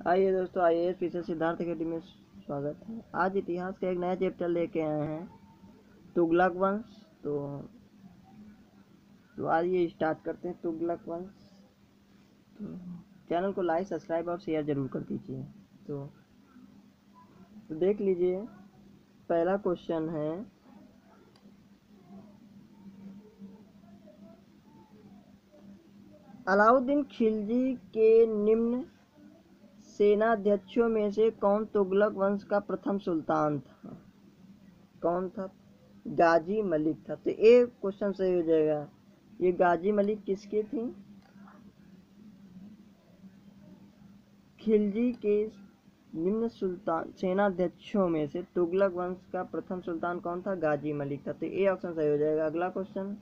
आइए दोस्तों, आइए पीछे सिद्धार्थ अकेडमी में स्वागत है। आज इतिहास का एक नया चैप्टर लेके आए हैं, तुगलक वंश। तो आइए स्टार्ट करते हैं तुगलक वंश। तो चैनल को लाइक, सब्सक्राइब और शेयर जरूर कर दीजिए। तो देख लीजिए, पहला क्वेश्चन है, अलाउद्दीन खिलजी के निम्न सेनाध्यक्षों में से कौन तुगलक वंश का प्रथम सुल्तान था? कौन था? गाजी मलिक था। तो एक क्वेश्चन सही हो जाएगा। ये गाजी मलिक किसके थी? खिलजी के निम्न सुल्तान सेनाध्यक्षों में से तुगलक वंश का प्रथम सुल्तान कौन था? गाजी मलिक था। तो ये ऑप्शन सही हो जाएगा। अगला क्वेश्चन,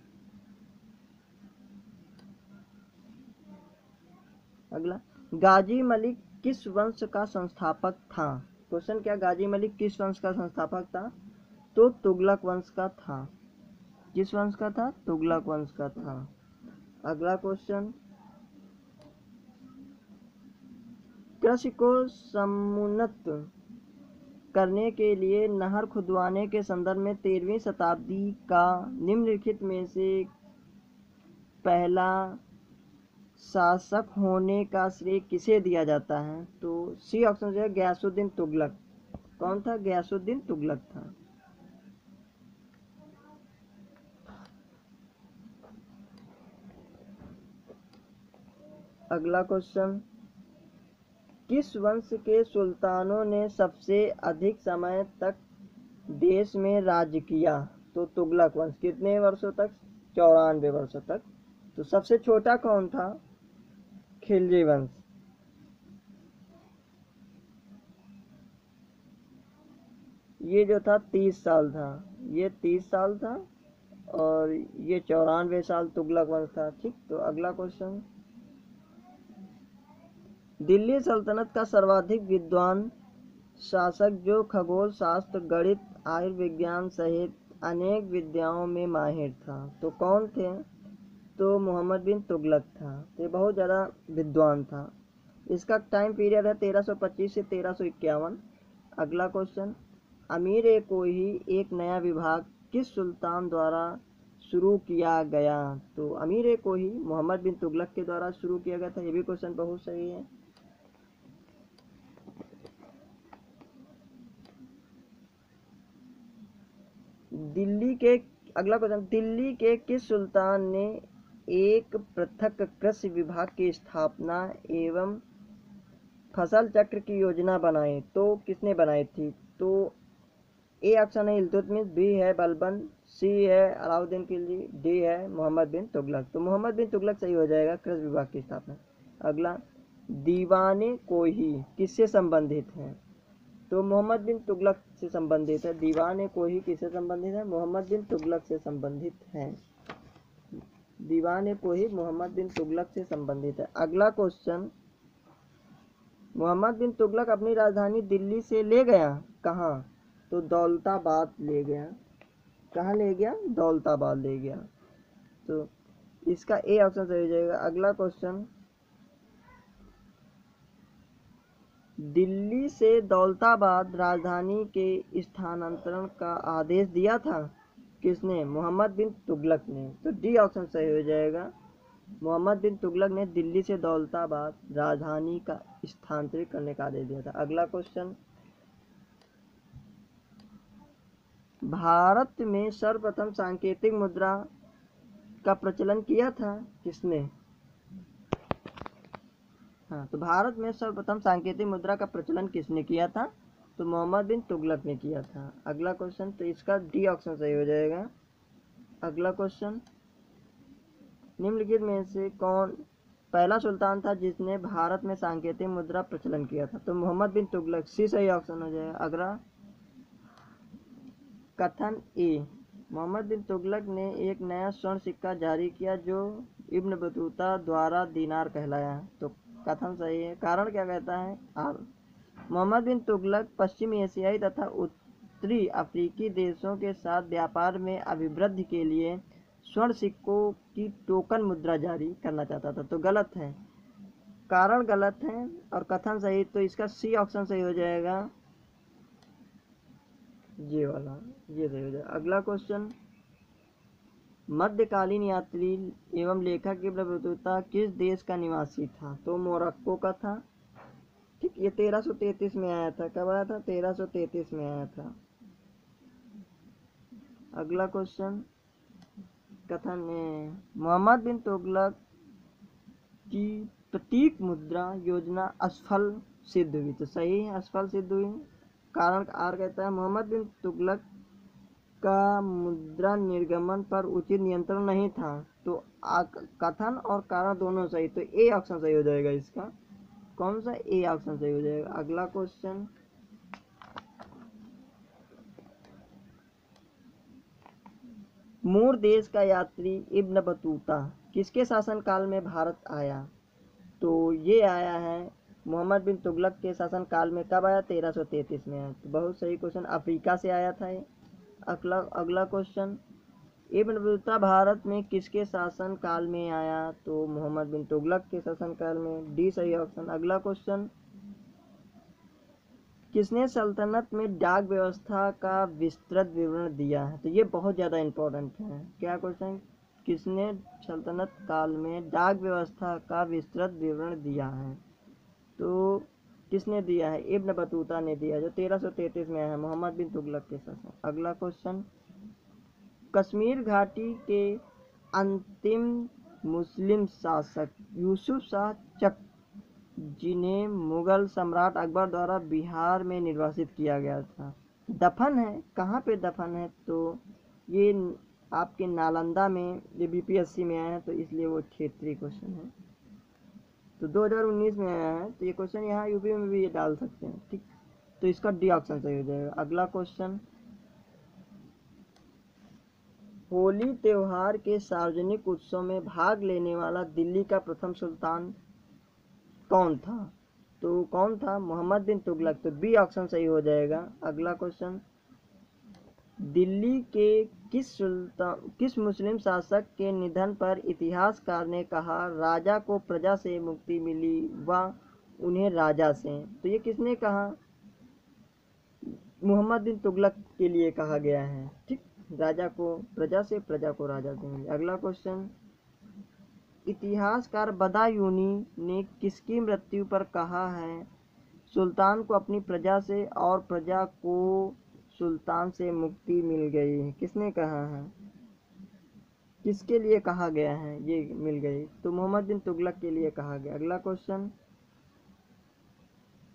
अगला, गाजी मलिक किस वंश का संस्थापक था? क्वेश्चन क्या, गाजी मलिक किस वंश का संस्थापक था? तो तुगलक वंश का था। किस वंश का था? तुगलक वंश का था। अगला क्वेश्चन, कृषि को समुन्नत करने के लिए नहर खुदवाने के संदर्भ में 13वीं शताब्दी का निम्नलिखित में से पहला शासक होने का श्रेय किसे दिया जाता है? तो सी ऑप्शन जो है गयासुद्दीन तुगलक। कौन था? गयासुद्दीन तुगलक था। अगला क्वेश्चन, किस वंश के सुल्तानों ने सबसे अधिक समय तक देश में राज्य किया? तो तुगलक वंश। कितने वर्षों तक? 94 वर्षों तक। तो सबसे छोटा कौन था? खिलजी वंश। ये जो था 30 साल था, ये 30 साल था, और ये 94 साल तुगलक वंश था। ठीक। तो अगला क्वेश्चन, दिल्ली सल्तनत का सर्वाधिक विद्वान शासक जो खगोल शास्त्र, गणित, आयुर्विज्ञान सहित अनेक विद्याओं में माहिर था, तो कौन थे? तो मोहम्मद बिन तुगलक था। ये बहुत ज़्यादा विद्वान था। इसका टाइम पीरियड है 1325 से 1351। अगला क्वेश्चन, अमीर ए कोही एक नया विभाग किस सुल्तान द्वारा शुरू किया गया? तो अमीर ए कोही मोहम्मद बिन तुगलक के द्वारा शुरू किया गया था। ये भी क्वेश्चन बहुत सही है। अगला क्वेश्चन, दिल्ली के किस सुल्तान ने एक पृथक कृषि विभाग की स्थापना एवं फसल चक्र की योजना बनाई? तो किसने बनाई थी? तो ए ऑप्शन है इल्तुतमिश, बी है बलबन, सी है अलाउद्दीन खिलजी, डी है मोहम्मद बिन तुगलक। तो मोहम्मद बिन तुगलक सही हो जाएगा, कृषि विभाग की स्थापना। अगला, दीवाने कोही किससे संबंधित है? तो मोहम्मद बिन तुगलक से संबंधित है। दीवाने कोही किससे संबंधित है? मोहम्मद बिन तुगलक से संबंधित है। दीवाने कोही मोहम्मद बिन तुगलक से संबंधित है। अगला क्वेश्चन, मोहम्मद बिन तुगलक अपनी राजधानी दिल्ली से ले गया कहाँ? तो दौलताबाद ले गया। कहाँ ले गया? दौलताबाद ले गया। तो इसका ए ऑप्शन सही हो जाएगा। अगला क्वेश्चन, दिल्ली से दौलताबाद राजधानी के स्थानांतरण का आदेश दिया था किसने? मोहम्मद बिन तुगलक ने। तो डी ऑप्शन सही हो जाएगा। मोहम्मद बिन तुगलक ने दिल्ली से दौलताबाद राजधानी का स्थानांतरित करने का आदेश दिया था। अगला क्वेश्चन, भारत में सर्वप्रथम सांकेतिक मुद्रा का प्रचलन किया था किसने? हाँ, तो भारत में सर्वप्रथम सांकेतिक मुद्रा का प्रचलन किसने किया था? तो मोहम्मद बिन तुगलक ने किया था। अगला क्वेश्चन, तो इसका डी ऑप्शन सही हो जाएगा। अगला क्वेश्चन, निम्नलिखित में से कौन पहला सुल्तान था जिसने भारत में सांकेतिक मुद्रा प्रचलन किया था? तो मोहम्मद बिन तुगलक, सी सही ऑप्शन हो जाएगा। अगला कथन ए, मोहम्मद बिन तुगलक ने एक नया स्वर्ण सिक्का जारी किया जो इब्न बतूता द्वारा दीनार कहलाया। तो कथन सही है। कारण क्या कहता है? मोहम्मद बिन तुगलक पश्चिमी एशियाई तथा उत्तरी अफ्रीकी देशों के साथ व्यापार में अभिवृद्धि के लिए स्वर्ण सिक्कों की टोकन मुद्रा जारी करना चाहता था। तो गलत है। कारण गलत है और कथन सही, तो इसका सी ऑप्शन सही हो जाएगा, ये वाला, ये सही हो जाएगा। अगला क्वेश्चन, मध्यकालीन यात्री एवं लेखक इब्न बतूता किस देश का निवासी था? तो मोरक्को का था। ठीक, ये 1333 में आया था। कब आया था? 1333 में आया था। अगला क्वेश्चन, कथन मोहम्मद बिन तुगलक की प्रतीक मुद्रा योजना असफल सिद्ध हुई। तो सही है, असफल सिद्ध हुई। कारण आर कहता है मोहम्मद बिन तुगलक का मुद्रा निर्गमन पर उचित नियंत्रण नहीं था। तो कथन और कारण दोनों सही, तो ए ऑप्शन सही हो जाएगा इसका। कौन सा? ए ऑप्शन सही हो जाएगा। अगला क्वेश्चन, मूर देश का यात्री इब्न बतूता किसके शासनकाल में भारत आया? तो ये आया है मोहम्मद बिन तुगलक के शासनकाल में। कब आया? 1333 में आया। तो बहुत सही क्वेश्चन, अफ्रीका से आया था ये। अगला क्वेश्चन, इब्न बतूता भारत में किसके शासन काल में आया? तो मोहम्मद बिन तुगलक के शासन काल में। डी सही ऑप्शन। अगला क्वेश्चन, किसने सल्तनत में डाक व्यवस्था का विस्तृत विवरण दिया है? तो ये बहुत ज़्यादा इम्पोर्टेंट है। क्या क्वेश्चन? किसने सल्तनत काल में डाक व्यवस्था का विस्तृत विवरण दिया है? तो किसने दिया है? इब्न बतूता ने दिया, जो 1333 में है, मोहम्मद बिन तुगलक के शासन। अगला क्वेश्चन, कश्मीर घाटी के अंतिम मुस्लिम शासक यूसुफ शाह चक, जिन्हें मुगल सम्राट अकबर द्वारा बिहार में निर्वासित किया गया था, दफन है कहाँ पे? दफन है तो ये आपके नालंदा में, ये बीपीएससी में आया है, तो इसलिए वो क्षेत्रीय क्वेश्चन है। तो 2019 में आया है, तो ये क्वेश्चन यहाँ यूपी में भी ये डाल सकते हैं। ठीक, तो इसका डी ऑप्शन सही हो जाएगा। अगला क्वेश्चन, होली त्योहार के सार्वजनिक उत्सव में भाग लेने वाला दिल्ली का प्रथम सुल्तान कौन था? तो कौन था? मोहम्मद बिन तुगलक। तो बी ऑप्शन सही हो जाएगा। अगला क्वेश्चन, दिल्ली के किस मुस्लिम शासक के निधन पर इतिहासकार ने कहा राजा को प्रजा से मुक्ति मिली व उन्हें राजा से? तो ये किसने कहा? मोहम्मद बिन तुगलक के लिए कहा गया है। ठीक, राजा को प्रजा से, प्रजा को राजा से मिली। अगला क्वेश्चन, इतिहासकार बदायूनी ने किसकी मृत्यु पर कहा है सुल्तान को अपनी प्रजा से और प्रजा को सुल्तान से मुक्ति मिल गई है? किसने कहा है? किसके लिए कहा गया है ये मिल गई? तो मोहम्मद बिन तुगलक के लिए कहा गया। अगला क्वेश्चन,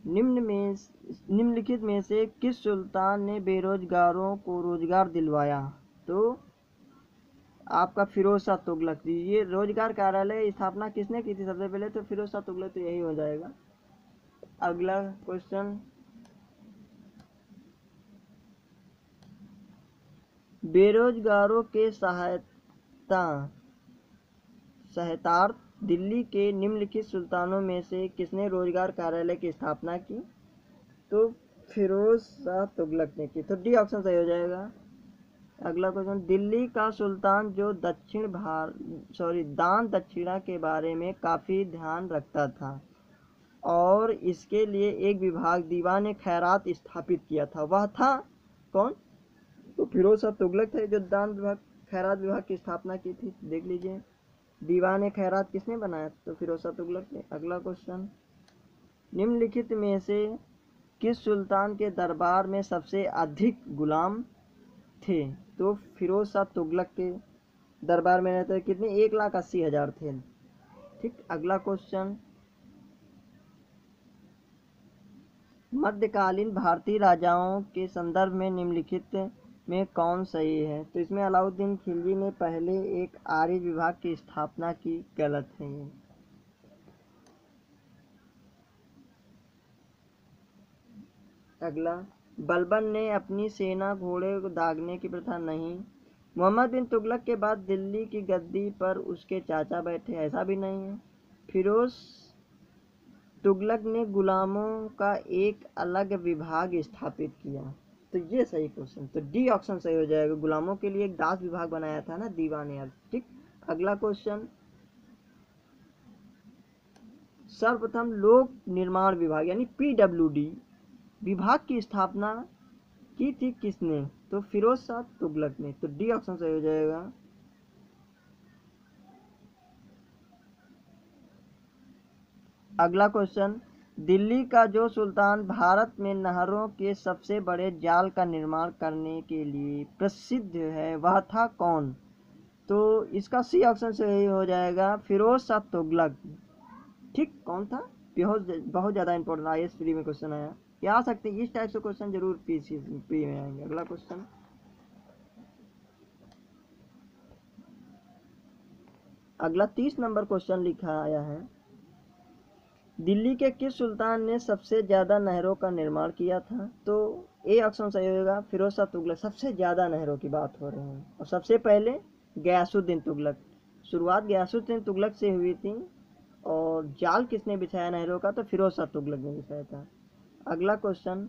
निम्नलिखित में से किस सुल्तान ने बेरोजगारों को रोजगार दिलवाया? तो आपका फिरोज शाह तुगलक। ये रोजगार कार्यालय स्थापना किसने की थी सबसे पहले? तो फिरोज शाह तुगलक, तो यही हो जाएगा। अगला क्वेश्चन, बेरोजगारों के सहायतार्थ दिल्ली के निम्नलिखित सुल्तानों में से किसने रोजगार कार्यालय की स्थापना की? तो फिरोज शाह तुगलक ने की। तो डी ऑप्शन सही हो जाएगा। अगला क्वेश्चन, दिल्ली का सुल्तान जो दान दक्षिणा के बारे में काफी ध्यान रखता था और इसके लिए एक विभाग दीवान खैरात स्थापित किया था, वह था कौन? तो फिरोज शाह तुगलक थे जो दान विभाग, खैरात विभाग की स्थापना की थी। देख लीजिए, दीवान खैरात किसने बनाया? तो फिरोज शाह तुगलक ने। अगला क्वेश्चन, निम्नलिखित में से किस सुल्तान के दरबार में सबसे अधिक गुलाम थे? तो फिरोज शाह तुगलक के दरबार में रहते कितने? 1,80,000 थे। ठीक, अगला क्वेश्चन, मध्यकालीन भारतीय राजाओं के संदर्भ में निम्नलिखित में कौन सही है? तो इसमें अलाउद्दीन खिलजी ने पहले एक आर्य विभाग की स्थापना की, गलत है ये। अगला, बलबन ने अपनी सेना घोड़े को दागने की प्रथा नहीं। मोहम्मद बिन तुगलक के बाद दिल्ली की गद्दी पर उसके चाचा बैठे, ऐसा भी नहीं है। फिरोज तुगलक ने गुलामों का एक अलग विभाग स्थापित किया। तो ये सही क्वेश्चन, तो डी ऑप्शन सही हो जाएगा। गुलामों के लिए एक दास विभाग बनाया था ना, दीवान यार। ठीक, अगला क्वेश्चन, सर्वप्रथम लोक निर्माण विभाग यानी PWD विभाग की स्थापना की थी किसने? तो फिरोज शाह तुगलक ने। तो डी ऑप्शन सही हो जाएगा। अगला क्वेश्चन, दिल्ली का जो सुल्तान भारत में नहरों के सबसे बड़े जाल का निर्माण करने के लिए प्रसिद्ध है वह था कौन? तो इसका सी ऑप्शन सही हो जाएगा, फिरोज शाह तुगलक। ठीक, कौन था? बहुत ज़्यादा इंपॉर्टेंट IAS प्री में क्वेश्चन आया, ये आ सकते हैं इस टाइप से क्वेश्चन जरूर पी में आएंगे। अगला क्वेश्चन, अगला 30 नंबर क्वेश्चन लिखा आया है, दिल्ली के किस सुल्तान ने सबसे ज़्यादा नहरों का निर्माण किया था? तो ए ऑप्शन सही होगा, फिरोज शाह तुगलक। सबसे ज़्यादा नहरों की बात हो रही है और सबसे पहले गयासुद्दीन तुगलक। शुरुआत गयासुद्दीन तुगलक से हुई थी और जाल किसने बिछाया नहरों का? तो फिरोज शाह तुगलक ने बिछाया था। अगला क्वेश्चन,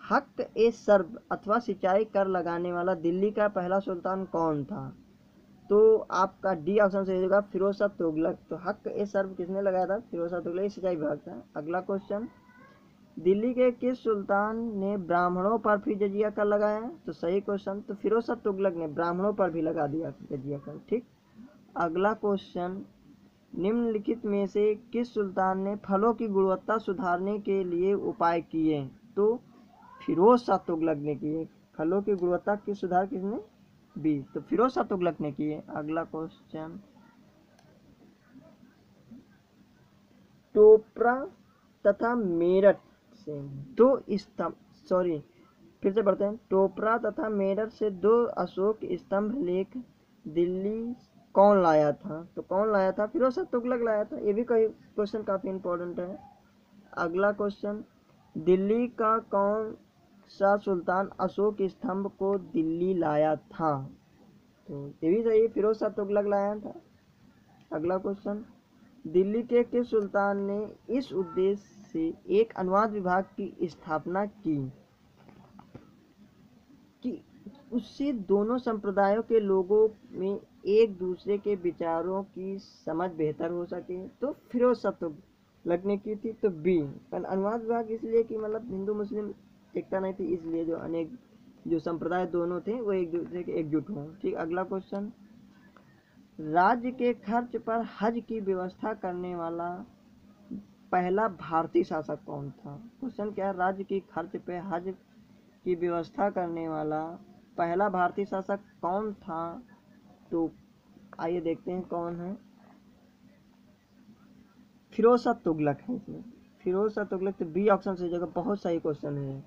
हक ए सर्ब अथवा सिंचाई कर लगाने वाला दिल्ली का पहला सुल्तान कौन था? तो आपका डी ऑप्शन सही होगा, फिरोज शाह तुगलक। तो हक ए सर्ब किसने लगाया था? फिरोज शाह तुगलक, सिंचाई विभाग था। अगला क्वेश्चन, दिल्ली के किस सुल्तान ने ब्राह्मणों पर भी जजिया कर लगाया? तो सही क्वेश्चन, तो फिरोज शाह तुगलक ने ब्राह्मणों पर भी लगा दिया जजिया कर। ठीक, अगला क्वेश्चन, निम्नलिखित में से किस सुल्तान ने फलों की गुणवत्ता सुधारने के लिए उपाय किए? तो फिरोज शाह तुगलक ने किए। फलों की गुणवत्ता की सुधार किसने? बी, तो फिरोज शाह तुगलक ने किए। अगला क्वेश्चन, टोपरा तथा मेरठ से दो स्तंभ, सॉरी फिर से पढ़ते हैं, टोपरा तथा मेरठ से 2 अशोक स्तंभ लेख दिल्ली कौन लाया था? तो कौन लाया था? फिरोज शाह तुगलक लाया था। ये भी कोई क्वेश्चन काफी इंपॉर्टेंट है। अगला क्वेश्चन, दिल्ली का कौन सा सुल्तान अशोक स्तंभ को दिल्ली लाया था? तो ये भी सही, फिरोज शाह तुगलक लाया था। अगला क्वेश्चन, दिल्ली के किस सुल्तान ने इस उद्देश्य से एक अनुवाद विभाग की स्थापना की कि उससे दोनों संप्रदायों के लोगों में एक दूसरे के विचारों की समझ बेहतर हो सके? तो फिरोज शाह तुगलक ने की थी। तो बी, अनुवाद विभाग इसलिए कि मतलब हिंदू मुस्लिम एकता नहीं थी, इसलिए जो अनेक जो संप्रदाय दोनों थे वो एक दूसरे के एकजुट हों। ठीक, अगला क्वेश्चन, राज्य के खर्च पर हज की व्यवस्था करने वाला पहला भारतीय शासक कौन था? क्वेश्चन क्या है, राज्य की खर्च पे हज की व्यवस्था करने वाला पहला भारतीय शासक कौन था? तो आइए देखते हैं कौन है। फिरोज शाह तुगलक है इसमें, फिरोज शाह तुगलक। तो बी ऑप्शन से जगह बहुत सही क्वेश्चन है।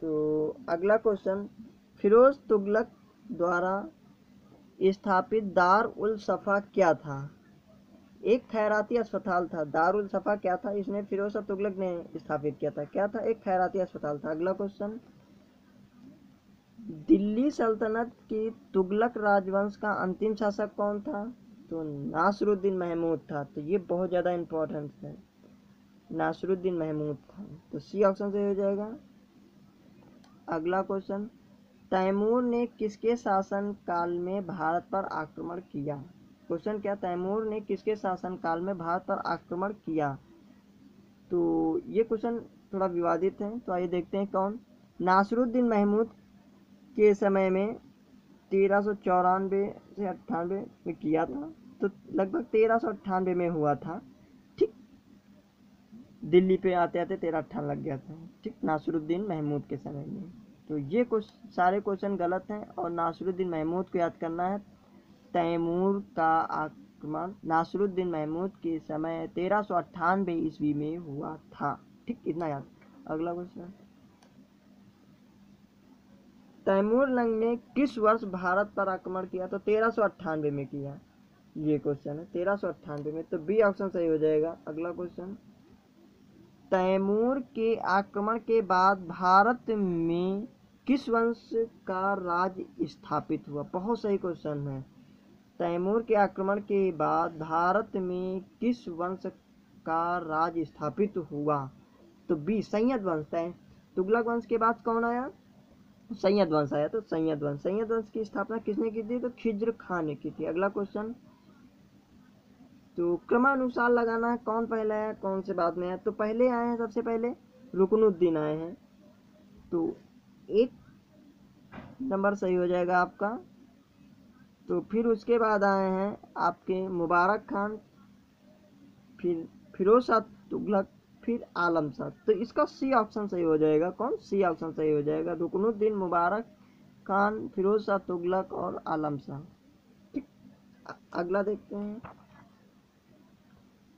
तो अगला क्वेश्चन, फिरोज तुगलक द्वारा स्थापित दार उल सफा क्या था? एक खैराती अस्पताल था। दार उल सफा क्या था? इसने फिरोज शाह तुगलक ने स्थापित किया था। क्या था? एक खैराती अस्पताल था। अगला क्वेश्चन, दिल्ली सल्तनत की तुगलक राजवंश का अंतिम शासक कौन था? तो नासरुद्दीन महमूद था। तो ये बहुत ज़्यादा इम्पोर्टेंट है, नासरुद्दीन महमूद था। तो सी ऑप्शन से हो जाएगा। अगला क्वेश्चन, तैमूर ने किसके शासन काल में भारत पर आक्रमण किया? क्वेश्चन क्या, तैमूर ने किसके शासन काल में भारत पर आक्रमण किया? तो ये क्वेश्चन थोड़ा विवादित है, तो आइए देखते हैं कौन। नासरुद्दीन महमूद के समय में 1394 से 98 में किया था। तो लगभग 1398 में हुआ था। ठीक, दिल्ली पे आते आते 1398 लग गया था। ठीक, नासरुद्दीन महमूद के समय में। तो ये कुछ सारे क्वेश्चन गलत हैं और नासरुद्दीन महमूद को याद करना है। तैमूर का आक्रमण नासरुद्दीन महमूद के समय 1398 ईस्वी में हुआ था। ठीक, इतना याद। अगला क्वेश्चन, तैमूर लंग ने किस वर्ष भारत पर आक्रमण किया? तो 1398 में किया। ये क्वेश्चन है 1398 में, तो बी ऑप्शन सही हो जाएगा। अगला क्वेश्चन, तैमूर के आक्रमण के बाद भारत में किस वंश का राज स्थापित हुआ? बहुत सही क्वेश्चन है। तैमूर के आक्रमण के बाद भारत में किस वंश का राज स्थापित हुआ? तो बी, सैयद वंश। तुगलक वंश के बाद कौन आया? सैयद वंश आया, तो सैयद वंश की स्थापना किसने की थी? तो खिज्र खान ने की थी। अगला क्वेश्चन, तो क्रमानुसार लगाना, कौन पहले आया कौन से बाद में आया? तो पहले आए हैं, सबसे पहले रुकनुद्दीन आए हैं, तो एक नंबर सही हो जाएगा आपका। तो फिर उसके बाद आए हैं आपके मुबारक खान, फिर फिरोज शाह तुगलक, फिर आलम शाह। तो इसका सी ऑप्शन सही हो जाएगा। कौन? सी ऑप्शन सही हो जाएगा। रुकनुद्दीन, मुबारक खान, फिरोज शाह तुगलक और आलम शाह। ठीक, अगला देखते हैं।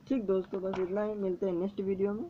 ठीक दोस्तों, बस इतना ही, मिलते हैं नेक्स्ट वीडियो में।